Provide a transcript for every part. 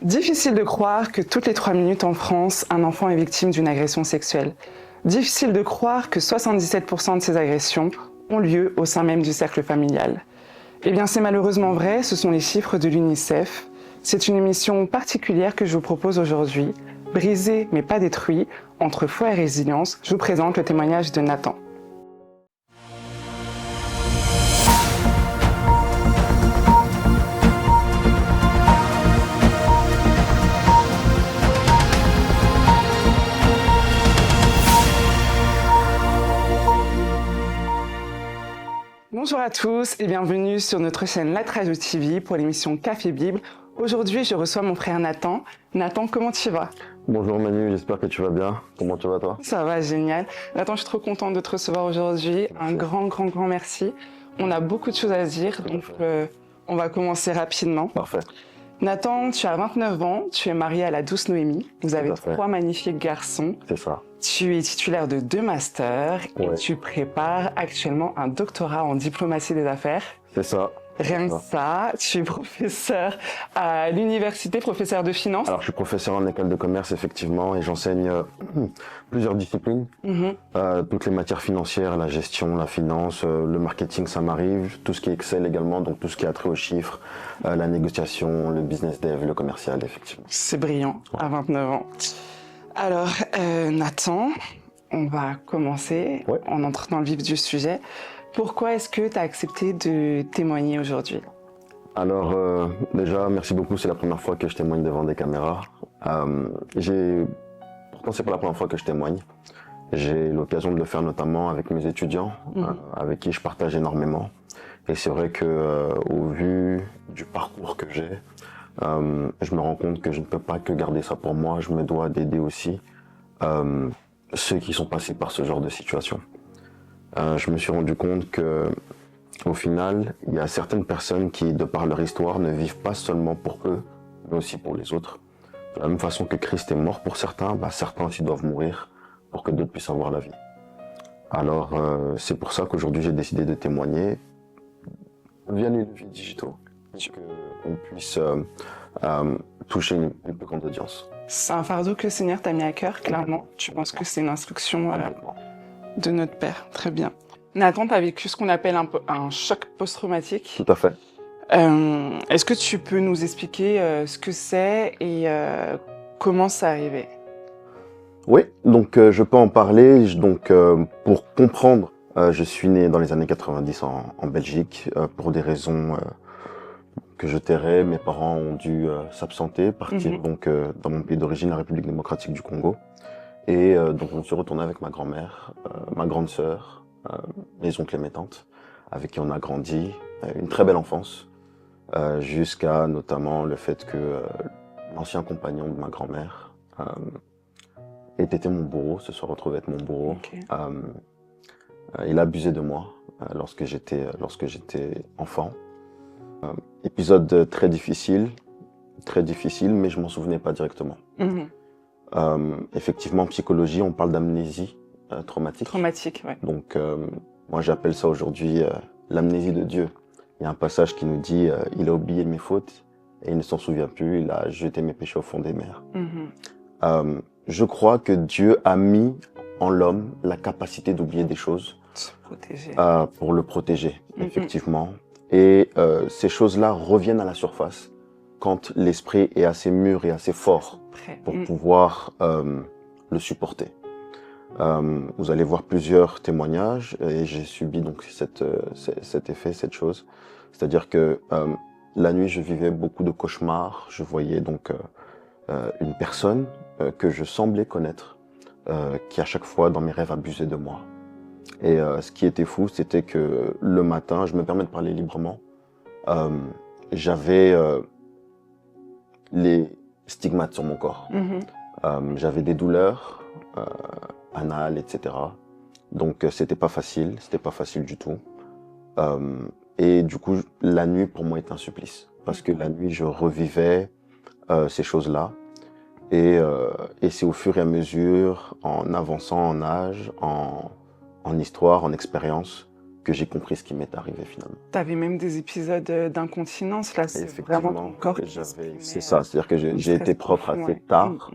Difficile de croire que toutes les 3 minutes en France, un enfant est victime d'une agression sexuelle. Difficile de croire que 77% de ces agressions ont lieu au sein même du cercle familial. Eh bien, c'est malheureusement vrai, ce sont les chiffres de l'UNICEF. C'est une émission particulière que je vous propose aujourd'hui. Brisé mais pas détruit, entre foi et résilience, je vous présente le témoignage de Nathan. Bonjour à tous et bienvenue sur notre chaîne La Radio TV pour l'émission Café Bible. Aujourd'hui, je reçois mon frère Nathan. Nathan, comment tu vas? Bonjour Manu, j'espère que tu vas bien. Comment tu vas toi? Ça va, génial. Nathan, je suis trop contente de te recevoir aujourd'hui. Un grand merci. On a beaucoup de choses à dire, donc on va commencer rapidement. Parfait. Nathan, tu as 29 ans, tu es marié à la douce Noémie. Vous avez 3 magnifiques garçons. C'est ça. Tu es titulaire de 2 masters et Ouais. tu prépares actuellement un doctorat en diplomatie des affaires. C'est ça. Rien que ça, tu es professeur à l'université, professeur de finance. Alors je suis professeur en école de commerce effectivement et j'enseigne plusieurs disciplines. Toutes les matières financières, la gestion, la finance, le marketing ça m'arrive, tout ce qui est Excel également, donc tout ce qui a trait aux chiffres, la négociation, le business dev, le commercial effectivement. C'est brillant, à 29 ans. Alors Nathan, on va commencer, on entre dans le vif du sujet. Pourquoi est-ce que tu as accepté de témoigner aujourd'hui? Alors déjà, merci beaucoup, c'est la première fois que je témoigne devant des caméras. Pourtant, c'est pas la première fois que je témoigne. J'ai l'occasion de le faire notamment avec mes étudiants, avec qui je partage énormément. Et c'est vrai que au vu du parcours que j'ai, je me rends compte que je ne peux pas que garder ça pour moi, je me dois d'aider aussi ceux qui sont passés par ce genre de situation. Je me suis rendu compte que, au final, il y a certaines personnes qui, de par leur histoire, ne vivent pas seulement pour eux, mais aussi pour les autres. De la même façon que Christ est mort pour certains, certains aussi doivent mourir pour que d'autres puissent avoir la vie. Alors, c'est pour ça qu'aujourd'hui, j'ai décidé de témoigner via les leviers digitaux, pour qu'on puisse toucher une plus grande audience. C'est un fardeau que le Seigneur t'a mis à cœur, clairement. Tu penses que c'est une instruction de notre Père, très bien. Nathan, tu as vécu ce qu'on appelle un choc post-traumatique. Tout à fait. Est-ce que tu peux nous expliquer ce que c'est et comment ça arrivé? Oui, donc je peux en parler. Donc pour comprendre, je suis né dans les années 90 en Belgique pour des raisons que je tairai. Mes parents ont dû s'absenter, partir donc dans mon pays d'origine, la République démocratique du Congo. Et donc je me suis retourné avec ma grand-mère, ma grande sœur, mes oncles et mes tantes, avec qui on a grandi, une très belle enfance, jusqu'à notamment le fait que l'ancien compagnon de ma grand-mère ait été mon bourreau, se soit retrouvé être mon bourreau. Okay. Il a abusé de moi lorsque j'étais enfant. Épisode très difficile, mais je m'en souvenais pas directement. Effectivement, en psychologie, on parle d'amnésie traumatique. Traumatique, ouais. Donc, moi, j'appelle ça aujourd'hui l'amnésie de Dieu. Il y a un passage qui nous dit il a oublié mes fautes et il ne s'en souvient plus, il a jeté mes péchés au fond des mers. Je crois que Dieu a mis en l'homme la capacité d'oublier des choses pour le protéger, effectivement. Et ces choses-là reviennent à la surface quand l'esprit est assez mûr et assez fort pour pouvoir le supporter. Vous allez voir plusieurs témoignages et j'ai subi donc cet effet, cette chose. C'est-à-dire que la nuit, je vivais beaucoup de cauchemars. Je voyais donc une personne que je semblais connaître, qui à chaque fois dans mes rêves abusait de moi. Et ce qui était fou, c'était que le matin, je me permets de parler librement, j'avais les stigmates sur mon corps. J'avais des douleurs anales, etc. Donc c'était pas facile du tout. Et du coup, la nuit pour moi est un supplice. Parce que la nuit, je revivais ces choses-là. Et c'est au fur et à mesure, en avançant en âge, en histoire, en expérience, que j'ai compris ce qui m'est arrivé finalement. Tu avais même des épisodes d'incontinence, là, c'est vraiment ton corps qui exprimait, c'est ça, c'est-à-dire que un j'ai été stress propre profond, assez ouais. tard,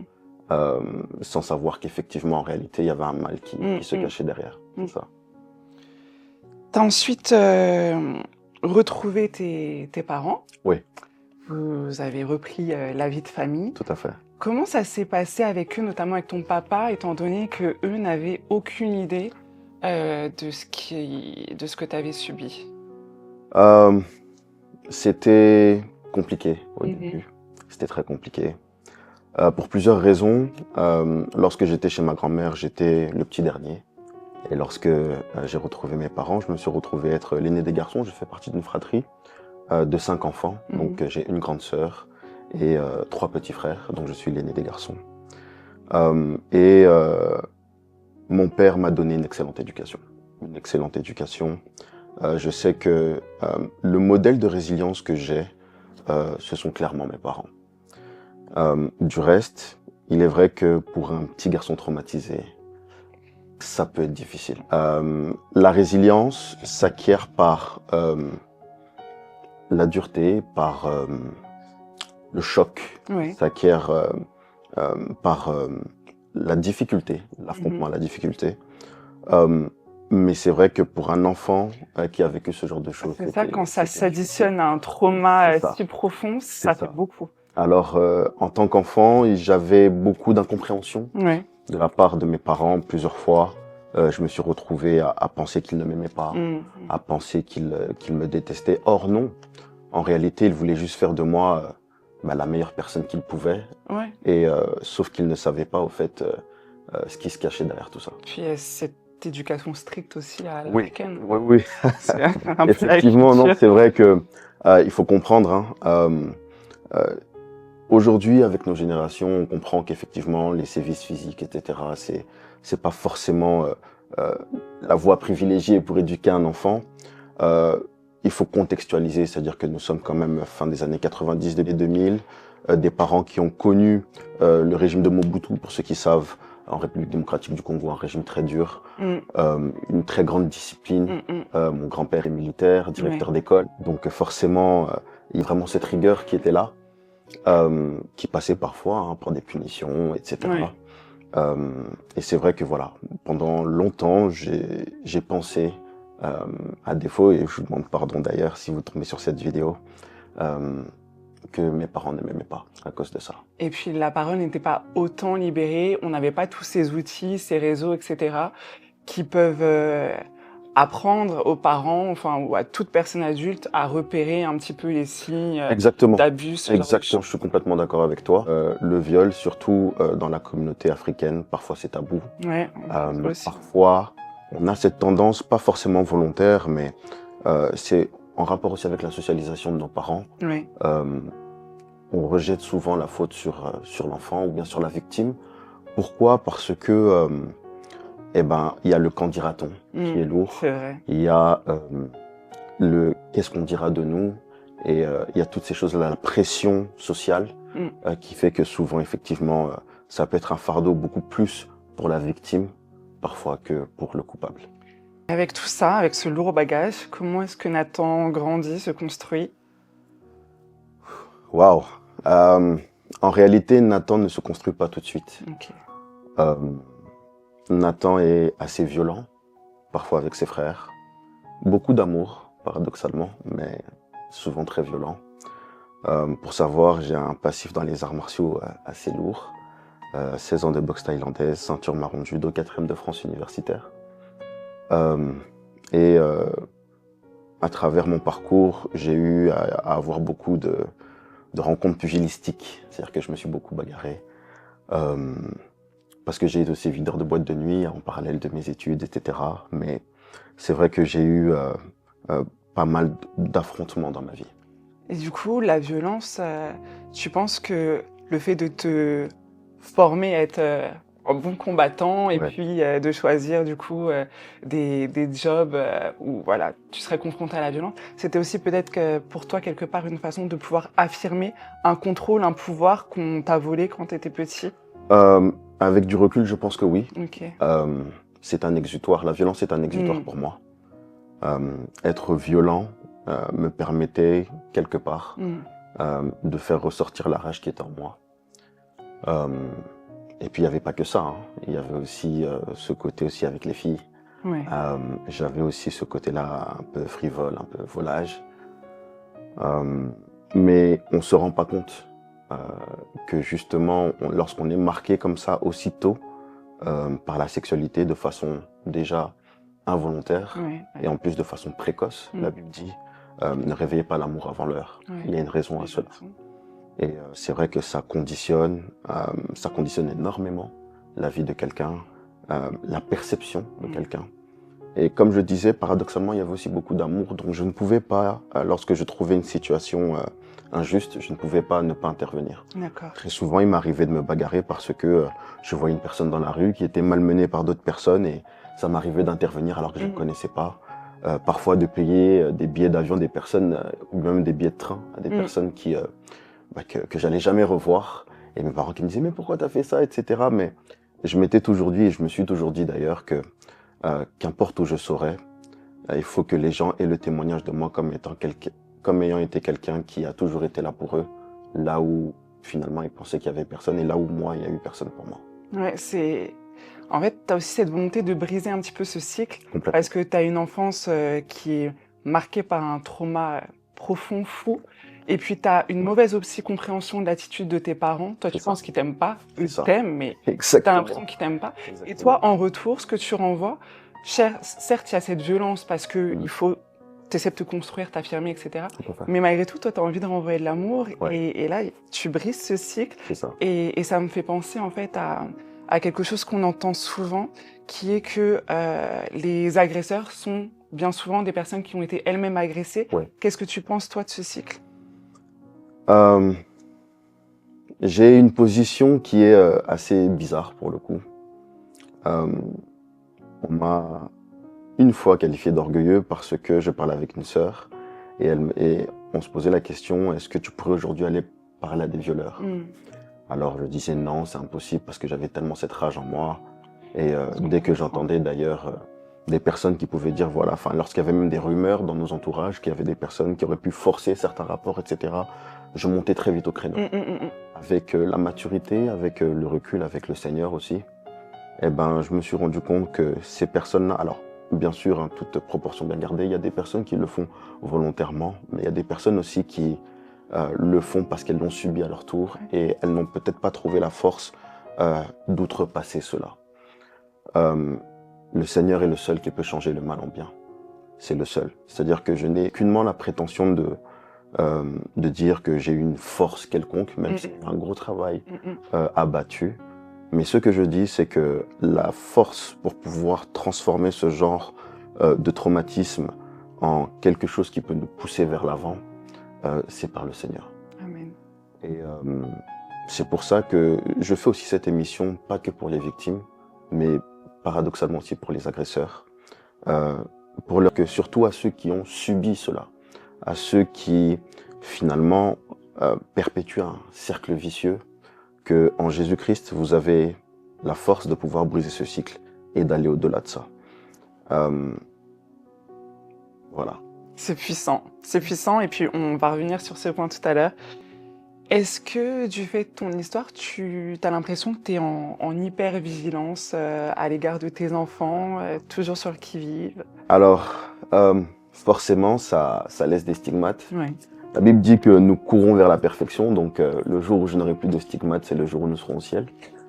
sans savoir qu'effectivement, en réalité, il y avait un mal qui se cachait derrière. C'est ça. Tu as ensuite retrouvé tes parents. Oui. Vous avez repris la vie de famille. Tout à fait. Comment ça s'est passé avec eux, notamment avec ton papa, étant donné qu'eux n'avaient aucune idée de ce que tu avais subi? C'était compliqué au début. C'était très compliqué. Pour plusieurs raisons. Lorsque j'étais chez ma grand-mère, j'étais le petit dernier. Et lorsque j'ai retrouvé mes parents, je me suis retrouvé être l'aîné des garçons. Je fais partie d'une fratrie de 5 enfants. Donc j'ai une grande sœur et 3 petits frères. Donc je suis l'aîné des garçons. Mon père m'a donné une excellente éducation. Une excellente éducation. Je sais que le modèle de résilience que j'ai, ce sont clairement mes parents. Du reste, il est vrai que pour un petit garçon traumatisé, ça peut être difficile. La résilience s'acquiert par la dureté, par le choc, s'acquiert par la difficulté, l'affrontement à la difficulté. Mais c'est vrai que pour un enfant qui a vécu ce genre de choses... C'est ça, quand ça s'additionne à un trauma si profond, ça fait beaucoup. Alors, en tant qu'enfant, j'avais beaucoup d'incompréhension de la part de mes parents plusieurs fois. Je me suis retrouvé à penser qu'ils ne m'aimaient pas, à penser qu'ils me détestaient. Or non, en réalité, ils voulaient juste faire de moi la meilleure personne qu'ils pouvaient. Et sauf qu'ils ne savaient pas, au fait, ce qui se cachait derrière tout ça. Puis cette éducation stricte aussi à l'américaine. Oui. Effectivement, non, c'est vrai que il faut comprendre. Aujourd'hui, avec nos générations, on comprend qu'effectivement, les sévices physiques, etc., c'est pas forcément la voie privilégiée pour éduquer un enfant. Il faut contextualiser, c'est-à-dire que nous sommes quand même fin des années 90, début 2000, des parents qui ont connu le régime de Mobutu, pour ceux qui savent, en République démocratique du Congo, un régime très dur, une très grande discipline. Mon grand-père est militaire, directeur d'école, donc forcément, il y a vraiment cette rigueur qui était là. Qui passait parfois par des punitions, etc. Et c'est vrai que voilà, pendant longtemps, j'ai pensé, à défaut, et je vous demande pardon d'ailleurs si vous tombez sur cette vidéo, que mes parents ne m'aimaient pas à cause de ça. Et puis la parole n'était pas autant libérée, on n'avait pas tous ces outils, ces réseaux, etc., qui peuvent apprendre aux parents, enfin, ou à toute personne adulte à repérer un petit peu les signes d'abus. Exactement, je suis complètement d'accord avec toi. Le viol, surtout dans la communauté africaine, parfois c'est tabou. Parfois, on a cette tendance, pas forcément volontaire, mais c'est en rapport aussi avec la socialisation de nos parents. On rejette souvent la faute sur l'enfant ou bien sur la victime. Pourquoi? Parce que il y a le quand dira-t-on qui est lourd. Il y a le qu'est-ce qu'on dira de nous. Et il y a toutes ces choses-là, la pression sociale qui fait que souvent, effectivement, ça peut être un fardeau beaucoup plus pour la victime, parfois, que pour le coupable. Avec tout ça, avec ce lourd bagage, comment est-ce que Nathan grandit, se construit? Waouh! En réalité, Nathan ne se construit pas tout de suite. Nathan est assez violent, parfois avec ses frères. Beaucoup d'amour, paradoxalement, mais souvent très violent. Pour savoir, j'ai un passif dans les arts martiaux assez lourd. 16 ans de boxe thaïlandaise, ceinture marron de judo, 4e de France universitaire. À travers mon parcours, j'ai eu à avoir beaucoup de rencontres pugilistiques. C'est-à-dire que je me suis beaucoup bagarré. Parce que j'ai été aussi videur de boîte de nuit en parallèle de mes études, etc. Mais c'est vrai que j'ai eu pas mal d'affrontements dans ma vie. Et du coup, la violence, tu penses que le fait de te former à être un bon combattant et puis de choisir du coup des jobs où voilà, tu serais confronté à la violence, c'était aussi peut-être que pour toi quelque part une façon de pouvoir affirmer un contrôle, un pouvoir qu'on t'a volé quand tu étais petit? Avec du recul, je pense que oui. Okay. C'est un exutoire, la violence est un exutoire pour moi. Être violent me permettait, quelque part, de faire ressortir la rage qui était en moi. Et puis, il n'y avait pas que ça, hein. Il y avait aussi ce côté aussi avec les filles. Ouais. J'avais aussi ce côté-là un peu frivole, un peu volage. Mais on ne se rend pas compte que justement, lorsqu'on est marqué comme ça aussitôt par la sexualité de façon déjà involontaire et en plus de façon précoce, la Bible dit ne réveillez pas l'amour avant l'heure. Il y a une raison à cela. Et c'est vrai que ça conditionne énormément la vie de quelqu'un, la perception de quelqu'un. Et comme je disais, paradoxalement, il y avait aussi beaucoup d'amour, donc je ne pouvais pas, lorsque je trouvais une situation injuste, je ne pouvais pas ne pas intervenir. Très souvent, il m'arrivait de me bagarrer parce que je voyais une personne dans la rue qui était malmenée par d'autres personnes et ça m'arrivait d'intervenir alors que je ne connaissais pas. Parfois de payer des billets d'avion des personnes, ou même des billets de train à des personnes que j'allais jamais revoir. Et mes parents qui me disaient « mais pourquoi t'as fait ça ?» etc. Mais je m'étais toujours dit, et je me suis toujours dit d'ailleurs que qu'importe où je serai, il faut que les gens aient le témoignage de moi comme ayant été quelqu'un qui a toujours été là pour eux, là où finalement ils pensaient qu'il y avait personne et là où moi il y a eu personne pour moi. Ouais, en fait, tu as aussi cette volonté de briser un petit peu ce cycle parce que tu as une enfance qui est marquée par un trauma profond, fou. Et puis, tu as une mauvaise aussi compréhension de l'attitude de tes parents. Toi, tu penses qu'ils t'aiment pas. Ils t'aiment, mais tu as l'impression qu'ils t'aiment pas. Et toi, en retour, ce que tu renvoies, certes, il y a cette violence parce que il faut, tu essaies de te construire, t'affirmer, etc. Mais malgré tout, toi, tu as envie de renvoyer de l'amour. Et là, tu brises ce cycle. Et ça me fait penser, en fait, à quelque chose qu'on entend souvent, qui est que les agresseurs sont bien souvent des personnes qui ont été elles-mêmes agressées. Qu'est-ce que tu penses, toi, de ce cycle ? J'ai une position qui est assez bizarre pour le coup. On m'a une fois qualifié d'orgueilleux parce que je parlais avec une sœur et on se posait la question, est-ce que tu pourrais aujourd'hui aller parler à des violeurs? Alors je disais non, c'est impossible parce que j'avais tellement cette rage en moi. Et dès que j'entendais d'ailleurs des personnes qui pouvaient dire, voilà, enfin lorsqu'il y avait même des rumeurs dans nos entourages qu'il y avait des personnes qui auraient pu forcer certains rapports, etc., je montais très vite au créneau. Avec la maturité, avec le recul, avec le Seigneur aussi, eh ben, je me suis rendu compte que ces personnes-là, alors bien sûr, hein, toute proportion bien gardée, il y a des personnes qui le font volontairement, mais il y a des personnes aussi qui le font parce qu'elles l'ont subi à leur tour et elles n'ont peut-être pas trouvé la force d'outrepasser cela. Le Seigneur est le seul qui peut changer le mal en bien. C'est le seul. C'est-à-dire que je n'ai qu'unement la prétention de dire que j'ai une force quelconque, même si c'est un gros travail abattu. Mais ce que je dis, c'est que la force pour pouvoir transformer ce genre de traumatisme en quelque chose qui peut nous pousser vers l'avant, c'est par le Seigneur. Amen. Et c'est pour ça que je fais aussi cette émission, pas que pour les victimes, mais paradoxalement aussi pour les agresseurs. Surtout à ceux qui ont subi cela, à ceux qui finalement perpétuent un cercle vicieux, que en Jésus-Christ, vous avez la force de pouvoir briser ce cycle et d'aller au-delà de ça. Voilà. C'est puissant, et puis on va revenir sur ce point tout à l'heure. Est-ce que du fait de ton histoire, tu as l'impression que tu es en hyper-vigilance à l'égard de tes enfants, toujours sur le qui-vive? Alors, forcément, ça laisse des stigmates. Ouais. La Bible dit que nous courons vers la perfection, donc le jour où je n'aurai plus de stigmates, c'est le jour où nous serons au ciel.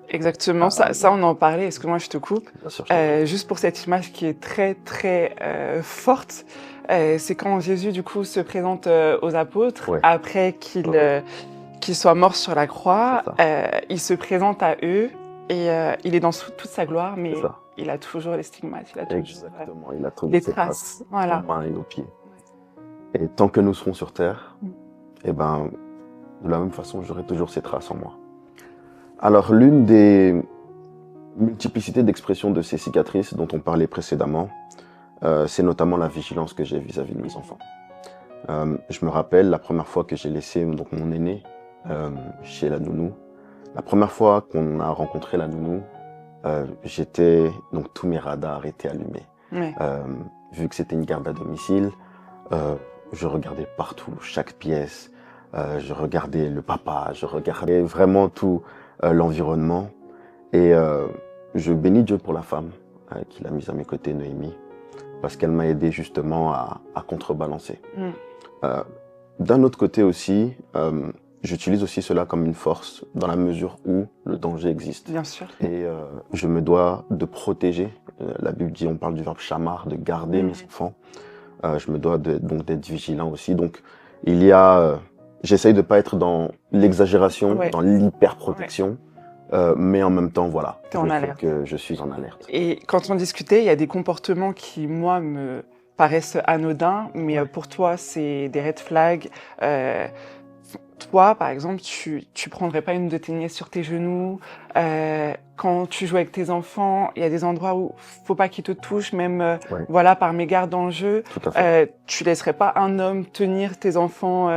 Exactement, ça on en parlait, excuse-moi je te coupe. Bien sûr, juste pour cette image qui est très très forte, c'est quand Jésus du coup se présente aux apôtres, après qu'il soit mort sur la croix, il se présente à eux et il est dans toute sa gloire, mais il a toujours les stigmates, il a toujours il a toujours les traces, voilà. aux mains et aux pieds. Et tant que nous serons sur terre, eh ben, de la même façon, j'aurai toujours ces traces en moi. Alors, l'une des multiplicités d'expressions de ces cicatrices dont on parlait précédemment, c'est notamment la vigilance que j'ai vis-à-vis de mes enfants. Je me rappelle la première fois que j'ai laissé donc, mon aîné chez la nounou. La première fois qu'on a rencontré la nounou, tous mes radars étaient allumés. vu que c'était une garde à domicile, je regardais partout, chaque pièce. Je regardais le papa, je regardais vraiment tout l'environnement. Et je bénis Dieu pour la femme qu'il a mise à mes côtés, Noémie, parce qu'elle m'a aidé justement à contrebalancer. Euh, D'un autre côté aussi, j'utilise aussi cela comme une force dans la mesure où le danger existe. Bien sûr. Et je me dois de protéger. La Bible dit, on parle du verbe shamar, de garder mes enfants. Je me dois donc d'être vigilant aussi. Donc il y a, j'essaye de pas être dans l'exagération, dans l'hyperprotection, mais en même temps, voilà, T'es en alerte. que je suis en alerte. Et quand on discutait, il y a des comportements qui, moi, me paraissent anodins, mais pour toi, c'est des red flags. Toi, par exemple, tu prendrais pas une de tes nièces sur tes genoux. Quand tu joues avec tes enfants, il y a des endroits où faut pas qu'ils te touchent, même voilà, par mégarde dans le jeu. Tout à fait. Tu laisserais pas un homme tenir tes enfants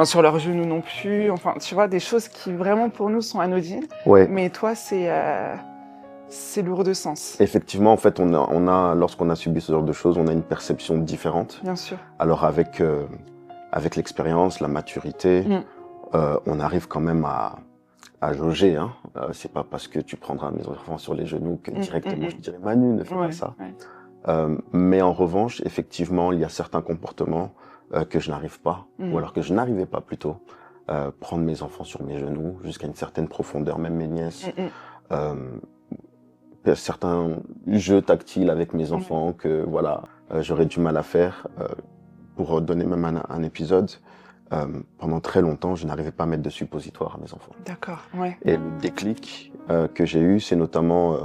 sur leurs genoux non plus. Enfin, tu vois, des choses qui vraiment pour nous sont anodines. Mais toi, c'est lourd de sens. Effectivement, en fait, lorsqu'on a subi ce genre de choses, on a une perception différente. Bien sûr. Alors avec l'expérience, la maturité, on arrive quand même à jauger. Hein. C'est pas parce que tu prendras mes enfants sur les genoux que directement je dirais Manu, ne fais pas ça. Mais en revanche, effectivement, il y a certains comportements que je n'arrive pas, ou alors que je n'arrivais pas plutôt, prendre mes enfants sur mes genoux jusqu'à une certaine profondeur, même mes nièces. Certains jeux tactiles avec mes enfants que voilà, j'aurais du mal à faire. Pour donner même un épisode, pendant très longtemps, je n'arrivais pas à mettre de suppositoire à mes enfants. D'accord, Et le déclic que j'ai eu, c'est notamment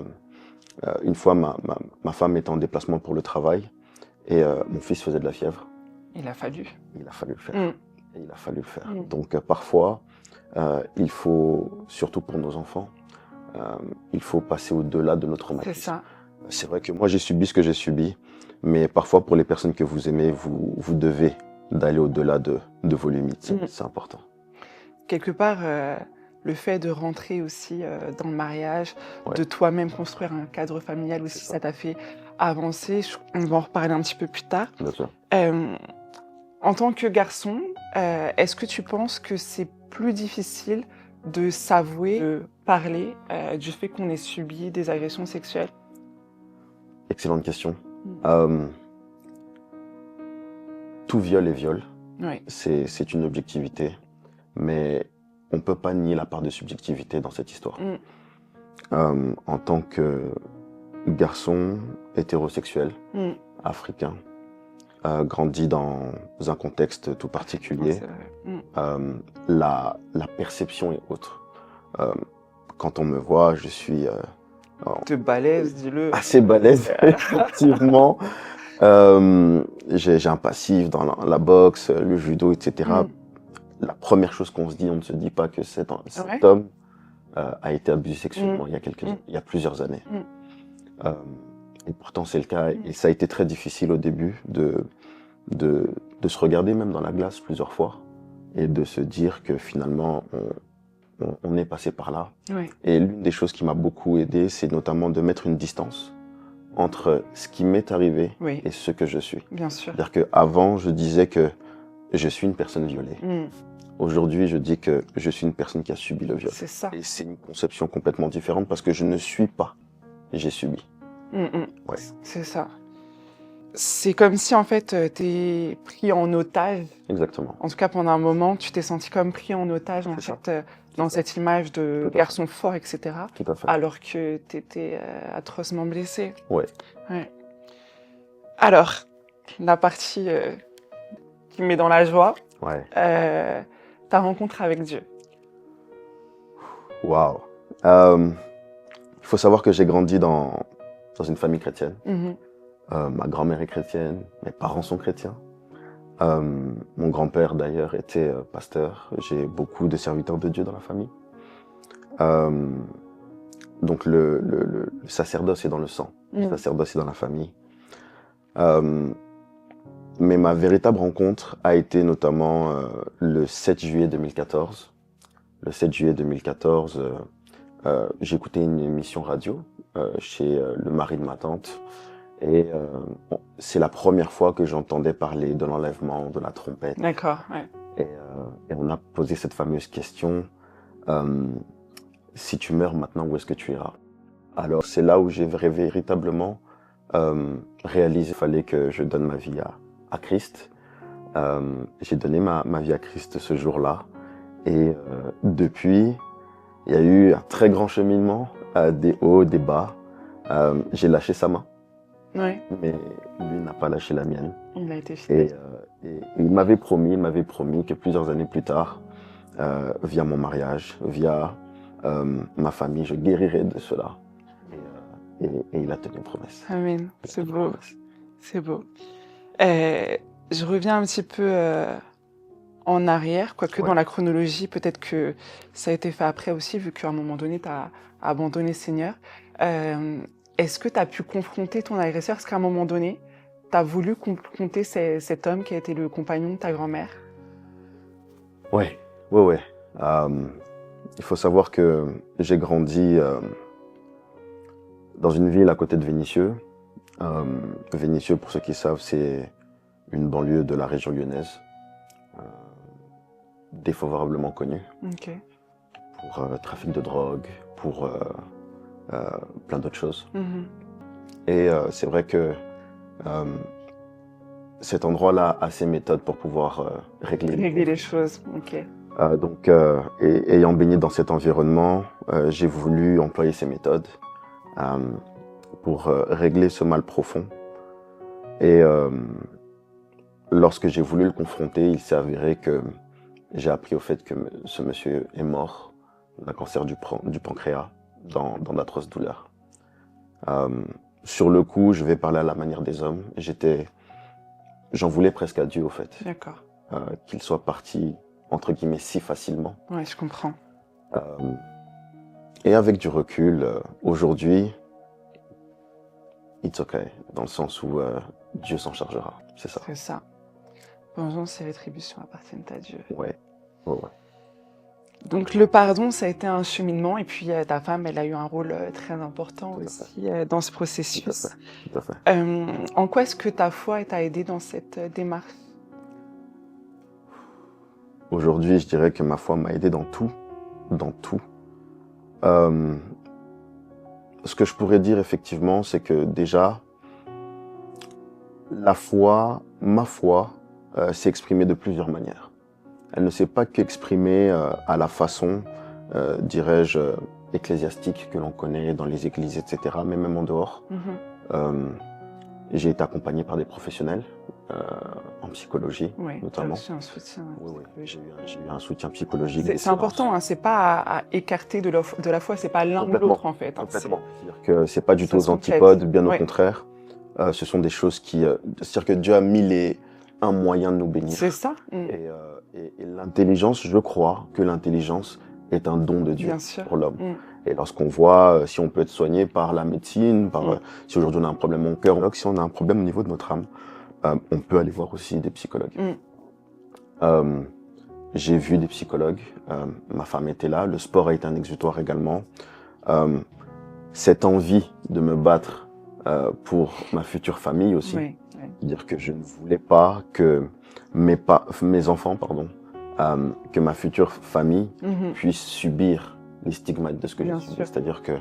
une fois ma femme était en déplacement pour le travail et mon fils faisait de la fièvre. Il a fallu le faire. Et il a fallu le faire. Donc parfois, il faut, surtout pour nos enfants, il faut passer au-delà de notre traumatisme. C'est ça. C'est vrai que moi, j'ai subi ce que j'ai subi, mais parfois, pour les personnes que vous aimez, vous devez d'aller au-delà de vos limites. C'est important. Quelque part, le fait de rentrer aussi dans le mariage, de toi-même construire un cadre familial aussi, ça t'a fait avancer. On va en reparler un petit peu plus tard. Bien sûr. En tant que garçon, est-ce que tu penses que c'est plus difficile de s'avouer, de parler du fait qu'on ait subi des agressions sexuelles? Excellente question. Tout viol est viol. C'est une objectivité, mais on ne peut pas nier la part de subjectivité dans cette histoire. En tant que garçon hétérosexuel, africain, grandi dans un contexte tout particulier, la perception est autre. Quand on me voit, je suis... Te balèze, dis-le. Assez balèze, effectivement. J'ai un passif dans la boxe, le judo, etc. La première chose qu'on se dit, on ne se dit pas que cet homme a été abusé sexuellement il y a plusieurs années. Et pourtant, c'est le cas. Et ça a été très difficile au début de se regarder même dans la glace plusieurs fois et de se dire que finalement, on est passé par là. Et l'une des choses qui m'a beaucoup aidé, c'est notamment de mettre une distance entre ce qui m'est arrivé et ce que je suis. Bien sûr. C'est-à-dire qu'avant, je disais que je suis une personne violée. Aujourd'hui, je dis que je suis une personne qui a subi le viol. C'est ça. Et c'est une conception complètement différente parce que je ne suis pas, j'ai subi. C'est ça. C'est comme si, en fait, t'es pris en otage. Exactement. En tout cas, pendant un moment, tu t'es senti comme pris en otage, en fait, dans cette image de garçon fort, etc. Tout à fait. Alors que t'étais atrocement blessé. Ouais. Alors, la partie qui me met dans la joie, ta rencontre avec Dieu. Waouh. Il faut savoir que j'ai grandi dans une famille chrétienne. Ma grand-mère est chrétienne, mes parents sont chrétiens. Mon grand-père d'ailleurs était pasteur. J'ai beaucoup de serviteurs de Dieu dans la famille. Donc le sacerdoce est dans le sang, le sacerdoce est dans la famille. Mais ma véritable rencontre a été notamment le 7 juillet 2014. Le 7 juillet 2014, j'ai écouté une émission radio chez le mari de ma tante. Et c'est la première fois que j'entendais parler de l'enlèvement, de la trompette. D'accord, ouais. Et on a posé cette fameuse question, si tu meurs maintenant, où est-ce que tu iras? Alors c'est là où j'ai véritablement réalisé qu'il fallait que je donne ma vie à Christ. J'ai donné ma vie à Christ ce jour-là. Et depuis, il y a eu un très grand cheminement, des hauts, des bas. J'ai lâché sa main, Ouais, mais lui n'a pas lâché la mienne. il a été fidèle. Et il m'avait promis que plusieurs années plus tard, via mon mariage, via ma famille, je guérirais de cela. Et il a tenu une promesse. Amen, c'est beau, c'est beau. Je reviens un petit peu en arrière, quoique Ouais. dans la chronologie, peut-être que ça a été fait après aussi, vu qu'à un moment donné, tu as abandonné le Seigneur. Est-ce que tu as pu confronter ton agresseur? Est-ce qu'à un moment donné, tu as voulu confronter cet homme qui a été le compagnon de ta grand-mère? Ouais. Il faut savoir que j'ai grandi dans une ville à côté de Vénissieux. Vénissieux, pour ceux qui savent, c'est une banlieue de la région lyonnaise, défavorablement connue Ok. pour trafic de drogue, pour plein d'autres choses. Mhm. Et c'est vrai que cet endroit-là a ses méthodes pour pouvoir Régler les choses, ok. Donc, ayant baigné dans cet environnement, j'ai voulu employer ces méthodes pour régler ce mal profond. Et lorsque j'ai voulu le confronter, il s'est avéré que j'ai appris au fait que ce monsieur est mort d'un cancer du pancréas dans d'atroces douleurs. Sur le coup, je vais parler à la manière des hommes. J'en voulais presque à Dieu au fait, D'accord. qu'il soit parti entre guillemets si facilement. Ouais, je comprends. Et avec du recul, aujourd'hui, it's okay, dans le sens où Dieu s'en chargera, c'est ça. C'est ça. Vengeance et rétribution appartiennent à Dieu. Ouais. Donc le pardon, ça a été un cheminement, et puis ta femme, elle a eu un rôle très important Tout à aussi dans ce processus. Tout à fait. En quoi est-ce que ta foi t'a aidé dans cette démarche? Aujourd'hui, je dirais que ma foi m'a aidé dans tout. Ce que je pourrais dire effectivement, c'est que déjà, ma foi, s'est exprimée de plusieurs manières. Elle ne s'est pas qu'exprimée à la façon, dirais-je, ecclésiastique que l'on connaît dans les églises, etc., mais même en dehors. J'ai été accompagné par des professionnels en psychologie, notamment. Oui, un soutien. Oui, j'ai eu un soutien psychologique. C'est important, hein, c'est pas à écarter de la foi, c'est pas l'un ou l'autre en fait. Complètement. C'est-à-dire que c'est pas du tout aux antipodes, bien au contraire. Ce sont des choses qui... c'est-à-dire que Dieu a mis un moyen de nous bénir. C'est ça. Et l'intelligence, je crois que l'intelligence est un don de Dieu pour l'homme. Et lorsqu'on voit si on peut être soigné par la médecine, si aujourd'hui on a un problème au cœur, si on a un problème au niveau de notre âme, on peut aller voir aussi des psychologues. J'ai vu des psychologues, ma femme était là, le sport a été un exutoire également. Cette envie de me battre pour ma future famille aussi, c'est-à-dire que je ne voulais pas que mes enfants, que ma future famille puisse subir les stigmates de ce que j'ai subi. C'est-à-dire que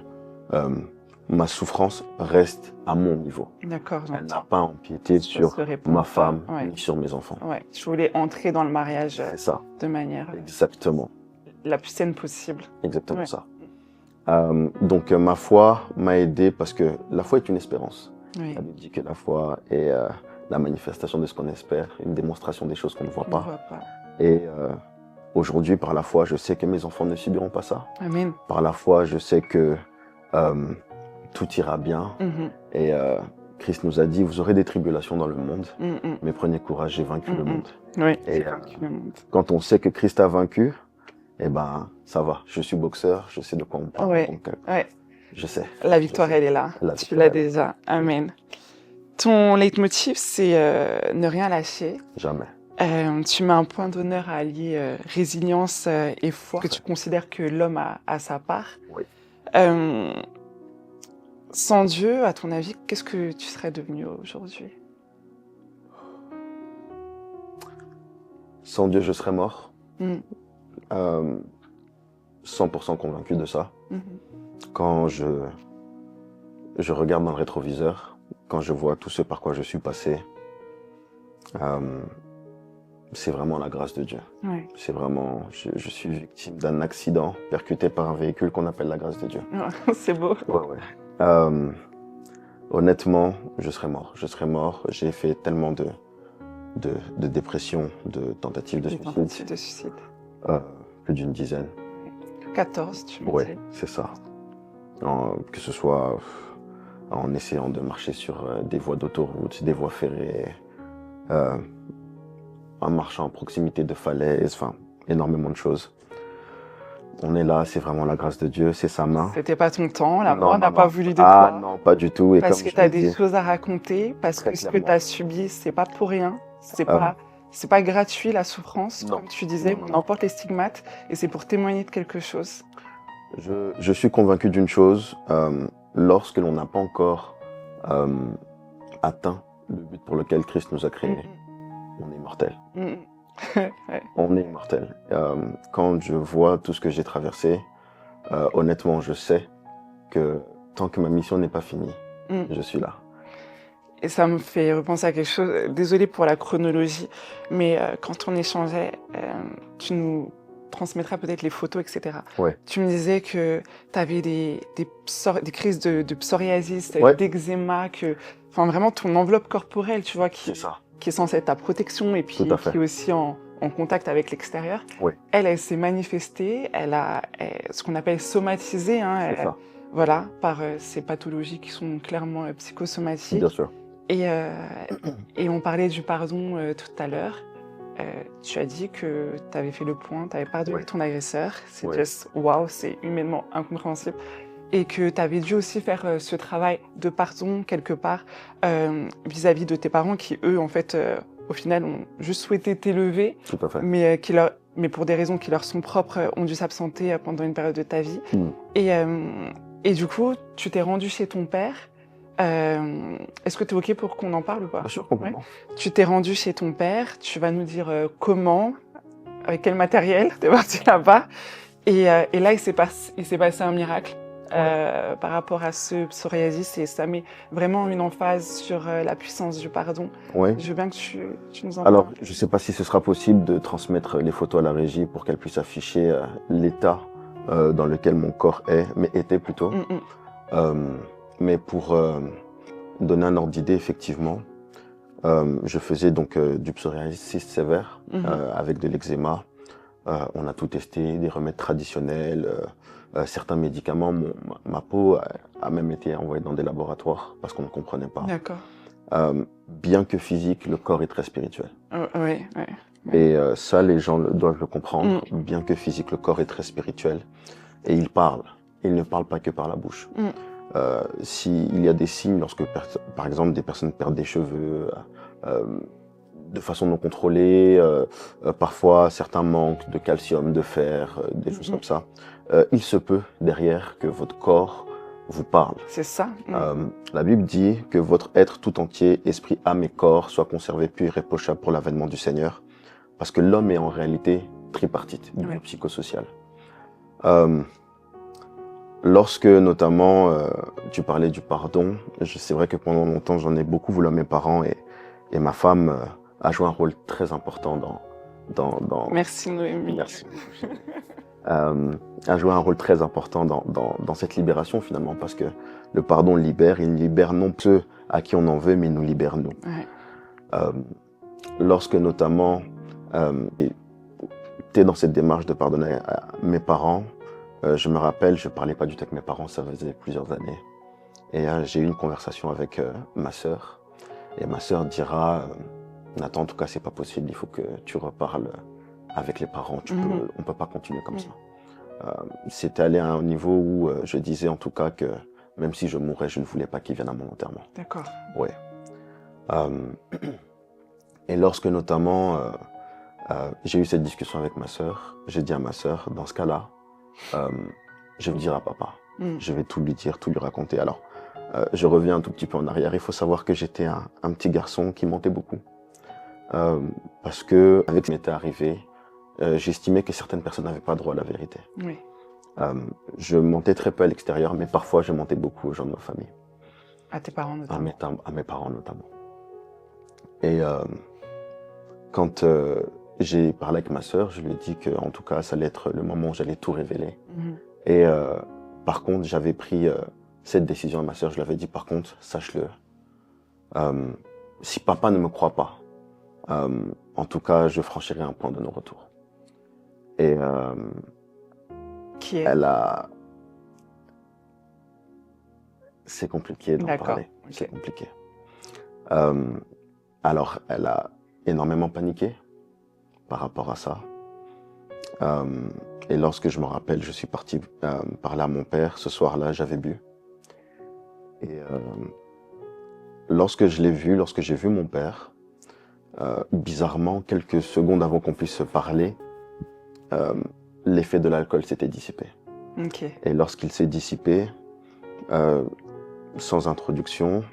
ma souffrance reste à mon niveau. D'accord. Elle n'a pas empiété sur ma femme ni sur mes enfants. Ouais. Je voulais entrer dans le mariage de manière la plus saine possible. Exactement ça. Donc ma foi m'a aidé parce que la foi est une espérance. La Bible dit que la foi est la manifestation de ce qu'on espère, une démonstration des choses qu'on ne voit pas. Et aujourd'hui, par la foi, je sais que mes enfants ne subiront pas ça. Amen. Par la foi, je sais que tout ira bien. Et Christ nous a dit, vous aurez des tribulations dans le monde, mais prenez courage, j'ai vaincu le monde. Et quand on sait que Christ a vaincu, eh ben, ça va. Je suis boxeur, je sais de quoi on parle. Donc, je sais. La victoire, elle est là. Tu l'as déjà. Amen. Ton leitmotiv, c'est ne rien lâcher. Jamais. Tu mets un point d'honneur à allier résilience et foi, que tu considères que l'homme a sa part. Oui. Sans Dieu, à ton avis, qu'est-ce que tu serais devenu aujourd'hui? Sans Dieu, je serais mort. Mm. Euh, 100% convaincu de ça. Mhm. Quand je regarde dans le rétroviseur, quand je vois tout ce par quoi je suis passé, c'est vraiment la grâce de Dieu. Ouais. C'est vraiment, je suis victime d'un accident percuté par un véhicule qu'on appelle la grâce de Dieu. C'est beau. Ouais. Honnêtement, je serais mort. Je serais mort. J'ai fait tellement de dépression, de tentatives de suicide. Tentatives de suicide. Plus d'une dizaine. 14, tu me dis. Ouais, c'est ça. Que ce soit en essayant de marcher sur des voies d'autoroute, des voies ferrées, en marchant à proximité de falaises, enfin, énormément de choses. On est là, c'est vraiment la grâce de Dieu, c'est sa main. C'était pas ton temps, la Non, mort non, n'a pas non. voulu de toi. Ah non, pas du tout. Et Parce comme que je tu as l'ai des dit, choses à raconter, parce très que ce que clairement. tu as subi, c'est pas pour rien. C'est pas gratuit la souffrance, Non. comme tu disais, Non, on non. emporte les stigmates et c'est pour témoigner de quelque chose. Je suis convaincu d'une chose, lorsque l'on n'a pas encore atteint le but pour lequel Christ nous a créés, on est mortel. Ouais. On est immortel. Quand je vois tout ce que j'ai traversé, honnêtement, je sais que tant que ma mission n'est pas finie, je suis là. Et ça me fait repenser à quelque chose. Désolée pour la chronologie, mais quand on échangeait, tu nous transmettras peut-être les photos, etc. Ouais. Tu me disais que tu avais des crises de psoriasis, Ouais. d'eczéma, enfin vraiment ton enveloppe corporelle, tu vois, qui est censée être ta protection et puis qui est aussi en contact avec l'extérieur. Ouais. Elle s'est manifestée, elle a ce qu'on appelle somatisé, hein, C'est ça. voilà, par ces pathologies qui sont clairement psychosomatiques. Bien sûr. Et on parlait du pardon tout à l'heure. Tu as dit que tu avais fait le point, tu avais pardonné ton agresseur. C'est juste, waouh, c'est humainement incompréhensible. Et que tu avais dû aussi faire ce travail de pardon quelque part vis-à-vis de tes parents qui, eux, en fait, au final, ont juste souhaité t'élever. Tout à fait. Mais pour des raisons qui leur sont propres, ont dû s'absenter pendant une période de ta vie. Et du coup, tu t'es rendu chez ton père. Est-ce que tu es OK pour qu'on en parle ou pas? Bien sûr, complètement. Ouais. Tu t'es rendu chez ton père, tu vas nous dire comment, avec quel matériel tu es parti là-bas. Et là, il s'est passé un miracle par rapport à ce psoriasis et ça met vraiment une emphase sur la puissance du pardon. Ouais. Je veux bien que tu nous en parles. Alors, je ne sais pas si ce sera possible de transmettre les photos à la régie pour qu'elle puisse afficher l'état dans lequel mon corps était plutôt. Mais pour donner un ordre d'idée, effectivement, je faisais donc du psoriasis sévère avec de l'eczéma. On a tout testé, des remèdes traditionnels, certains médicaments. Ma peau a même été envoyée dans des laboratoires parce qu'on ne comprenait pas. D'accord. Bien que physique, le corps est très spirituel. Oui. Et ça, les gens doivent le comprendre. Bien que physique, le corps est très spirituel. Et il parle. Il ne parle pas que par la bouche. S'il y a des signes lorsque, par exemple, des personnes perdent des cheveux de façon non contrôlée, parfois certains manquent de calcium, de fer, des choses comme ça, il se peut derrière que votre corps vous parle. C'est ça. La Bible dit que votre être tout entier, esprit, âme et corps, soit conservé pur et irréprochable pour l'avènement du Seigneur, parce que l'homme est en réalité tripartite, psychosocial. Lorsque, notamment, tu parlais du pardon, c'est vrai que pendant longtemps, j'en ai beaucoup voulu à mes parents et ma femme a joué un rôle très important dans... Merci Noémie. Merci. A joué un rôle très important dans cette libération finalement, parce que le pardon libère, il libère non ceux à qui on en veut, mais il nous libère nous. Lorsque notamment, tu es dans cette démarche de pardonner à mes parents, je me rappelle, je parlais pas du tout avec mes parents, ça faisait plusieurs années. Et j'ai eu une conversation avec ma sœur. Et ma sœur dira, Nathan, en tout cas, c'est pas possible, il faut que tu reparles avec les parents. On peut pas continuer comme ça. C'était allé à un niveau où je disais en tout cas que même si je mourais, je ne voulais pas qu'il vienne à mon enterrement. D'accord. Ouais. Et lorsque notamment j'ai eu cette discussion avec ma sœur, j'ai dit à ma sœur, dans ce cas-là, je vais dire à papa. Je vais tout lui dire, tout lui raconter. Alors, Je reviens un tout petit peu en arrière. Il faut savoir que j'étais un petit garçon qui mentait beaucoup. Parce que, avec ce qui m'était arrivé, j'estimais que certaines personnes n'avaient pas droit à la vérité. Oui. Je mentais très peu à l'extérieur, mais parfois je mentais beaucoup aux gens de ma famille. À tes parents notamment. À mes parents notamment. Et quand j'ai parlé avec ma sœur, je lui ai dit que, en tout cas, ça allait être le moment où j'allais tout révéler. Et par contre, j'avais pris cette décision à ma sœur. Je lui avais dit, par contre, sache-le, si papa ne me croit pas, en tout cas, je franchirai un point de non-retour. Et qui est... elle a... C'est compliqué d'en parler. Okay. C'est compliqué. Alors, elle a énormément paniqué par rapport à ça. Et lorsque je me rappelle, je suis parti parler à mon père. Ce soir-là, j'avais bu. Et lorsque je l'ai vu, lorsque j'ai vu mon père, bizarrement, quelques secondes avant qu'on puisse se parler, l'effet de l'alcool s'était dissipé. Okay. Et lorsqu'il s'est dissipé, sans introduction,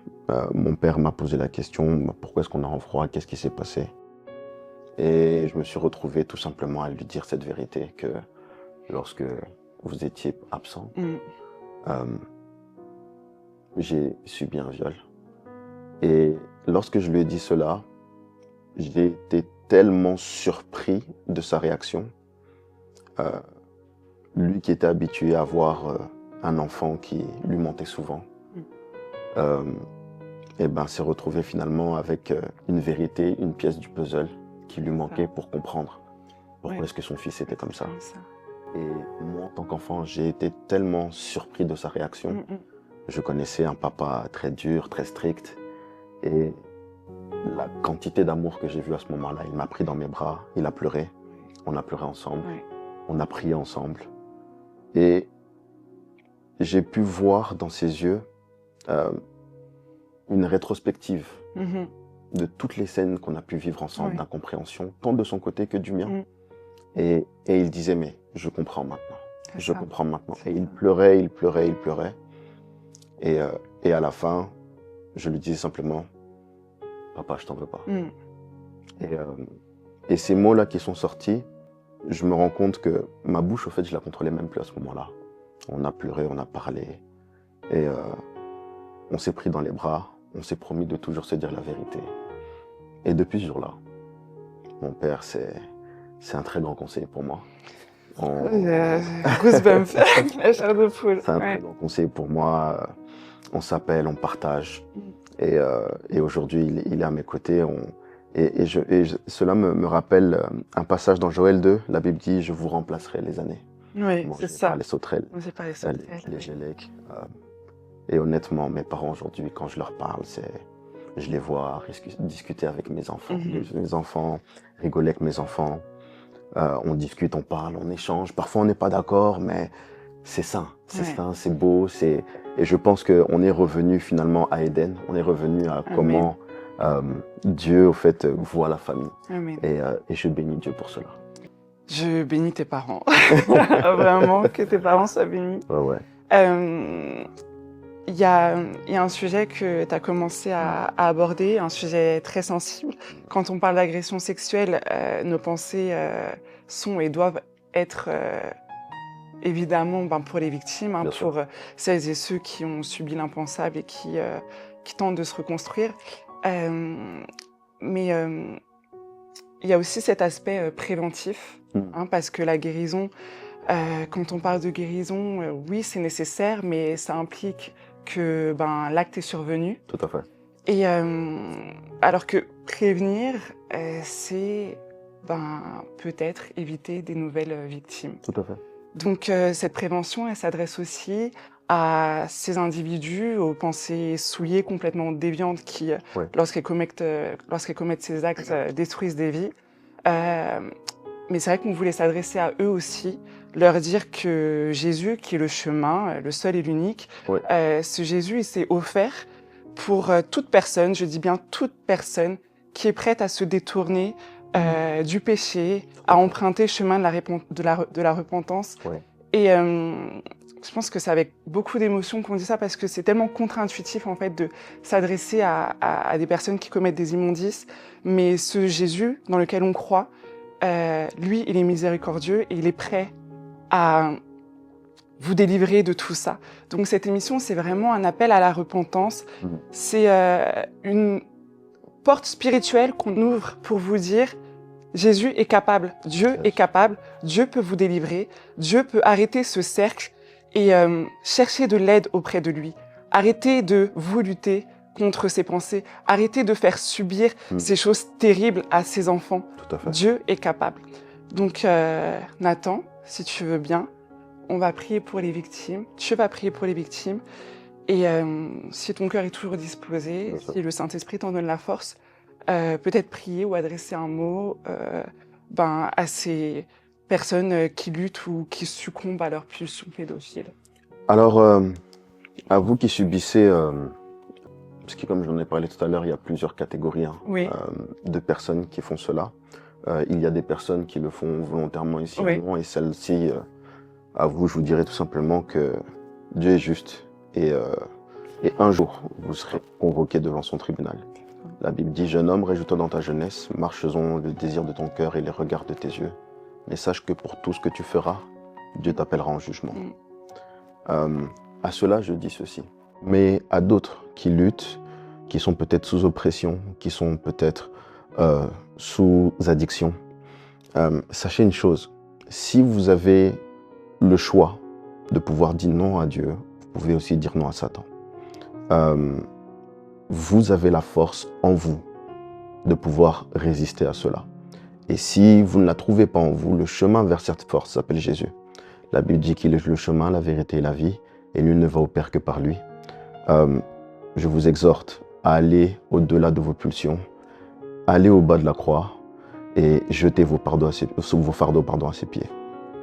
mon père m'a posé la question, pourquoi est-ce qu'on est en froid, qu'est-ce qui s'est passé? Et je me suis retrouvé tout simplement à lui dire cette vérité, que lorsque vous étiez absent, j'ai subi un viol. Et lorsque je lui ai dit cela, j'ai été tellement surpris de sa réaction. Lui qui était habitué à voir un enfant qui lui mentait souvent, et ben, s'est retrouvé finalement avec une vérité, une pièce du puzzle qui lui manquait pour comprendre pourquoi est-ce que son fils était comme ça. Et moi, en tant qu'enfant, j'ai été tellement surpris de sa réaction. Je connaissais un papa très dur, très strict. Et la quantité d'amour que j'ai vu à ce moment-là, il m'a pris dans mes bras, il a pleuré. On a pleuré ensemble, on a prié ensemble. Et j'ai pu voir dans ses yeux une rétrospective de toutes les scènes qu'on a pu vivre ensemble, d'incompréhension, tant de son côté que du mien. Et il disait, mais je comprends maintenant. Je comprends maintenant. Et il pleurait, il pleurait, il pleurait. Et à la fin, je lui disais simplement, papa, je t'en veux pas. Et ces mots-là qui sont sortis, je me rends compte que ma bouche, au fait, je la contrôlais même plus à ce moment-là. On a pleuré, on a parlé. Et on s'est pris dans les bras. On s'est promis de toujours se dire la vérité. Et depuis ce jour-là, mon père, c'est un très grand conseiller pour moi. Goosebumps, la chair de poule. C'est un très grand conseiller pour moi. On s'appelle, on partage. Et aujourd'hui, il est à mes côtés. Cela me rappelle un passage dans Joël 2. La Bible dit, je vous remplacerai les années. Oui, bon, c'est ça. Les sauterelles, les gélèques. Et honnêtement, mes parents aujourd'hui, quand je leur parle, je les vois discuter avec mes enfants. Mes enfants, rigoler avec mes enfants. On discute, on parle, on échange. Parfois, on n'est pas d'accord, mais c'est sain. C'est sain, c'est beau. Et je pense qu'on est revenu finalement à Éden. On est revenu à comment Dieu, au fait, voit la famille. Et je bénis Dieu pour cela. Je bénis tes parents. Vraiment, que tes parents soient bénis. Ouais. Il y a un sujet que tu as commencé à aborder, un sujet très sensible. Quand on parle d'agression sexuelle, nos pensées sont et doivent être évidemment pour les victimes, pour celles et ceux qui ont subi l'impensable et qui tentent de se reconstruire. Mais il y a aussi cet aspect préventif, parce que la guérison, quand on parle de guérison, oui, c'est nécessaire, mais ça implique que l'acte est survenu. Tout à fait. Et alors que prévenir, c'est peut-être éviter des nouvelles victimes. Tout à fait. Donc cette prévention, elle s'adresse aussi à ces individus aux pensées souillées, complètement déviantes, qui, lorsqu'elles commettent ces actes, détruisent des vies. Mais c'est vrai qu'on voulait s'adresser à eux aussi, leur dire que Jésus, qui est le chemin, le seul et l'unique, ce Jésus, il s'est offert pour toute personne, je dis bien toute personne, qui est prête à se détourner du péché, à emprunter le chemin de la repentance. Et je pense que c'est avec beaucoup d'émotion qu'on dit ça parce que c'est tellement contre-intuitif en fait de s'adresser à des personnes qui commettent des immondices. Mais ce Jésus dans lequel on croit, lui, il est miséricordieux et il est prêt à vous délivrer de tout ça. Donc cette émission, c'est vraiment un appel à la repentance. C'est une porte spirituelle qu'on ouvre pour vous dire Jésus est capable, Dieu est capable, Dieu peut vous délivrer, Dieu peut arrêter ce cercle et chercher de l'aide auprès de lui. Arrêtez de vous lutter contre ses pensées, arrêtez de faire subir ces choses terribles à ses enfants. Tout à fait. Dieu est capable. Donc Nathan, si tu veux bien, on va prier pour les victimes, tu vas prier pour les victimes et si ton cœur est toujours disposé, si le Saint-Esprit t'en donne la force, peut-être prier ou adresser un mot à ces personnes qui luttent ou qui succombent à leur pulsion pédophile. Alors, à vous qui subissez, parce que comme j'en ai parlé tout à l'heure, il y a plusieurs catégories de personnes qui font cela. Il y a des personnes qui le font volontairement et sciemment, et celles-ci, à vous, je vous dirais tout simplement que Dieu est juste et un jour, vous serez convoqué devant son tribunal. La Bible dit « Jeune homme, réjouis-toi dans ta jeunesse, marche-en le désir de ton cœur et les regards de tes yeux. Mais sache que pour tout ce que tu feras, Dieu t'appellera en jugement. » À cela, je dis ceci. Mais à d'autres qui luttent, qui sont peut-être sous oppression, qui sont peut-être sous addiction, sachez une chose, si vous avez le choix de pouvoir dire non à Dieu, vous pouvez aussi dire non à Satan. Vous avez la force en vous de pouvoir résister à cela. Et si vous ne la trouvez pas en vous, le chemin vers cette force s'appelle Jésus. La Bible dit qu'il est le chemin, la vérité et la vie, et nul ne va au Père que par lui. Je vous exhorte à aller au-delà de vos pulsions, aller au bas de la croix et jeter vos fardeaux à ses pieds.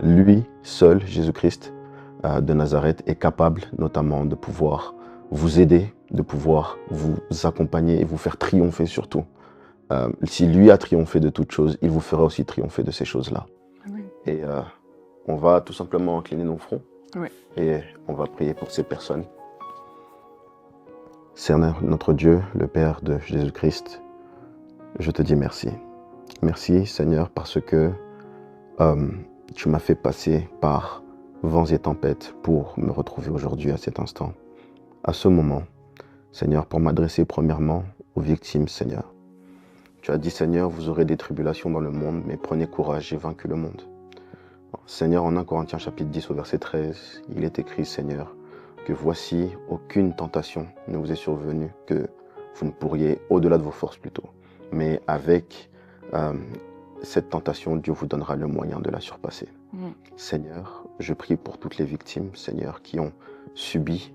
Lui seul, Jésus-Christ de Nazareth, est capable notamment de pouvoir vous aider, de pouvoir vous accompagner et vous faire triompher surtout. Si lui a triomphé de toutes choses, il vous fera aussi triompher de ces choses-là. Oui. Et on va tout simplement incliner nos fronts et on va prier pour ces personnes. Seigneur, notre Dieu, le Père de Jésus-Christ, je te dis merci. Merci Seigneur parce que tu m'as fait passer par vents et tempêtes pour me retrouver aujourd'hui à cet instant, à ce moment. Seigneur, pour m'adresser premièrement aux victimes, Seigneur. Tu as dit, Seigneur, vous aurez des tribulations dans le monde, mais prenez courage, j'ai vaincu le monde. Seigneur, en 1 Corinthiens chapitre 10 au verset 13, il est écrit, Seigneur, que voici, aucune tentation ne vous est survenue, que vous ne pourriez, au-delà de vos forces plutôt. Mais avec cette tentation, Dieu vous donnera le moyen de la surpasser. Seigneur, je prie pour toutes les victimes, Seigneur, qui ont subi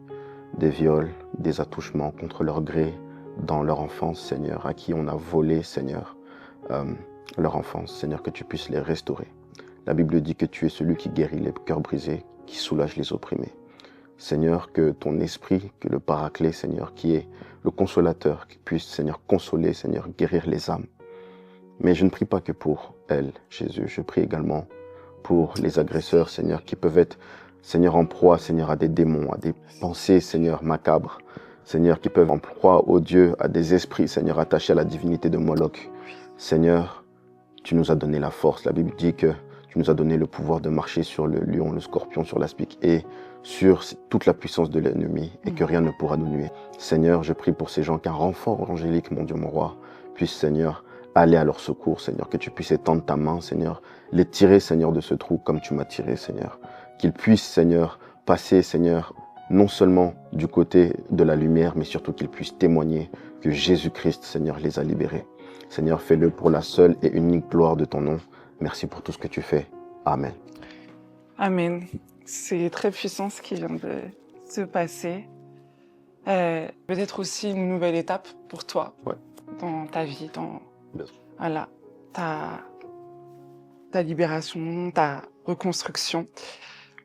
des viols, des attouchements contre leur gré dans leur enfance, Seigneur, à qui on a volé, Seigneur, leur enfance. Seigneur, que tu puisses les restaurer. La Bible dit que tu es celui qui guérit les cœurs brisés, qui soulage les opprimés. Seigneur, que ton esprit, que le paraclet, Seigneur, qui est le consolateur, qui puisse, Seigneur, consoler, Seigneur, guérir les âmes. Mais je ne prie pas que pour elles, Jésus, je prie également pour les agresseurs, Seigneur, qui peuvent être, Seigneur, en proie, Seigneur, à des démons, à des pensées, Seigneur, macabres. Seigneur, qui peuvent en proie, ô Dieu, à des esprits, Seigneur, attachés à la divinité de Moloch. Seigneur, tu nous as donné la force. La Bible dit que tu nous as donné le pouvoir de marcher sur le lion, le scorpion, sur l'aspic et sur toute la puissance de l'ennemi et que rien ne pourra nous nuire. Seigneur, je prie pour ces gens qu'un renfort angélique, mon Dieu, mon roi, puisse, Seigneur, aller à leur secours, Seigneur, que tu puisses étendre ta main, Seigneur, les tirer, Seigneur, de ce trou comme tu m'as tiré, Seigneur. Qu'ils puissent, Seigneur, passer, Seigneur, non seulement du côté de la lumière, mais surtout qu'ils puissent témoigner que Jésus-Christ, Seigneur, les a libérés. Seigneur, fais-le pour la seule et unique gloire de ton nom. Merci pour tout ce que tu fais. Amen. Amen. C'est très puissant ce qui vient de se passer. Peut-être aussi une nouvelle étape pour toi dans ta vie, dans voilà, ta libération, ta reconstruction.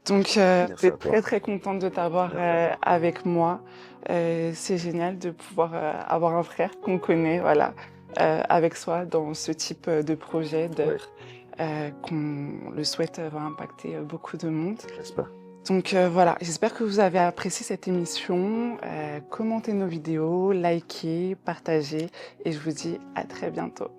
Donc, je suis très très contente de t'avoir avec moi. C'est génial de pouvoir avoir un frère qu'on connaît, voilà, avec soi dans ce type de projet, d'œuvre, qu'on le souhaite va impacter beaucoup de monde. J'espère. Donc voilà, j'espère que vous avez apprécié cette émission. Commentez nos vidéos, likez, partagez et je vous dis à très bientôt.